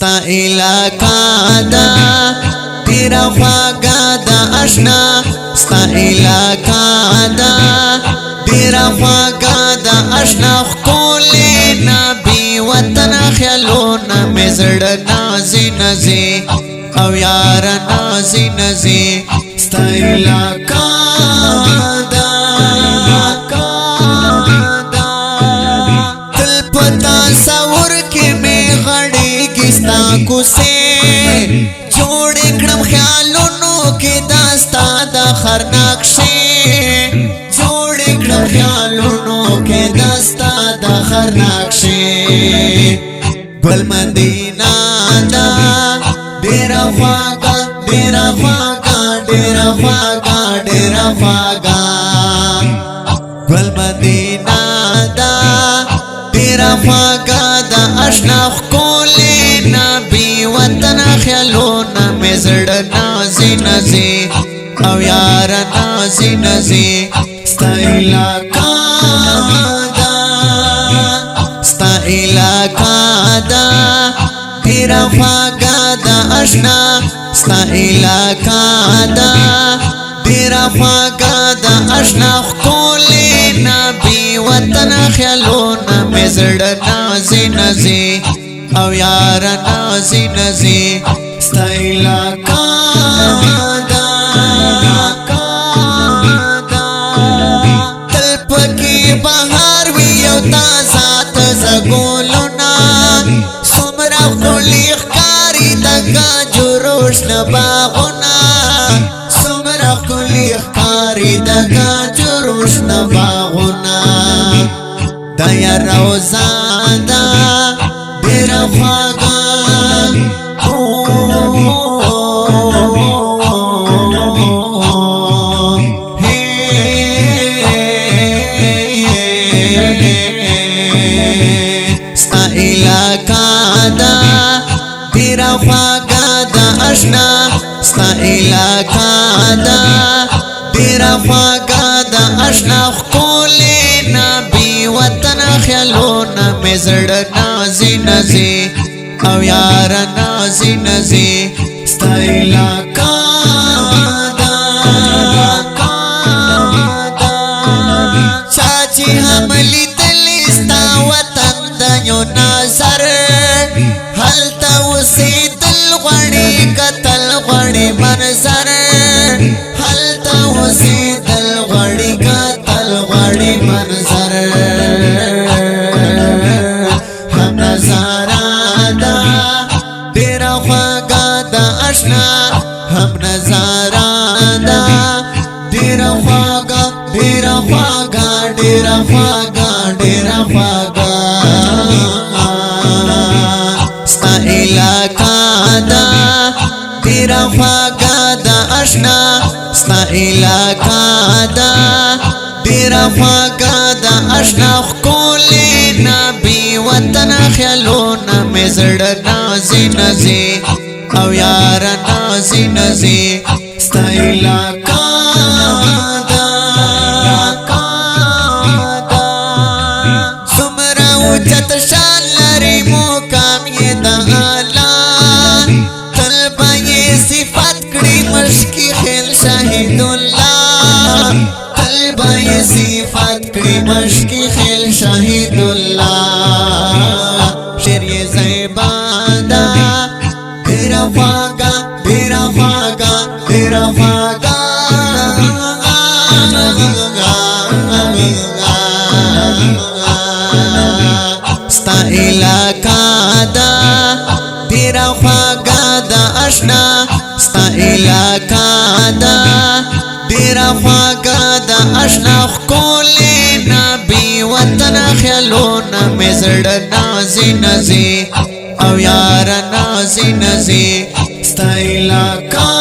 ستا علاقہ دا تیرا خواگا دا اشنا ستا علاقہ دا تیرا خواگا دا اشنا خکولی نبی وطن خیالونا مزر نازی نزی او یار نازی نزی ستا علاقہ دا تل پتا سور کی میں غڑی گستا کسے جوڑ اکڑم خیالونو کی داستا دا خرناکشے جوڑ اکڑم خیالونو کی داستا دا خرناکشے گل مدینہ دا ڈیرا خواگا ڈیرا خواگا ڈیرا خواگا ڈیرا خواگا گل مدینہ دا ڈیرا خواگا دا اشنا خکولی نبی وطن خیالونا مزر نازی نزی او یار نازی نزی ستا علاقہ دا ستا علاقہ دا تیرا خواگا دا اشنا ستا علاقہ دا تیرا خواگا دا اشنا خکولی نبی وطن خیالونا مزر نازی نزی او یار نازی نزی ستا علاقہ دا تل پکی بہار وی یو تازات زگولونا سمرا خولی اخکاری دگا جروش نباغونا سمرا خولی اخکاری دگا جروش نباغونا دایا روزان دا ڈیرا خواگا ستا علاقہ دا ڈیرا خواگا دا اشنا ستا علاقہ دا ڈیرا خواگا دا اشنا خکولی نبی وطن خیالونا مزر نازی نزی او یار نازی نزی ستا علاقہ دا چاچی حملی دلستا وطن دنیو نظر حلتا وسی دل غنی قتل غنی منظر حلتا وسی دل غنی قتل غنی منظر ہم نظارہ دا تیرا خواگا دا اشنا ہم نظارہ دا تیرا خواگا ڈیرا خواگا ڈیرا خواگا ڈیرا خواگا ستا علاقہ دا تیرا خواگا دا اشنا ستا علاقہ دا تیرا خواگا دا اشنا خکولی نبی وطن خیالونا مزر نازی نزی او یار نازی نزی ستا علاقہ دا سمرا وجت شان لری موکام یہ دا آلہ طلبہ یہ صفات کڑی مشکی خیل شاہد اللہ طلبہ یہ صفات کڑی مشکی خیل شاہد اللہ شیر یہ زیبادہ تیرا خواگا تیرا خواگا تیرا خواگا ستا علاقہ دا تیرا خواگا دا اشنا ستا علاقہ دا تیرا خواگا دا اشنا خکولی نبی وطن خیالونا مزر نازی نزی او یار نازی نزی ستا علاقہ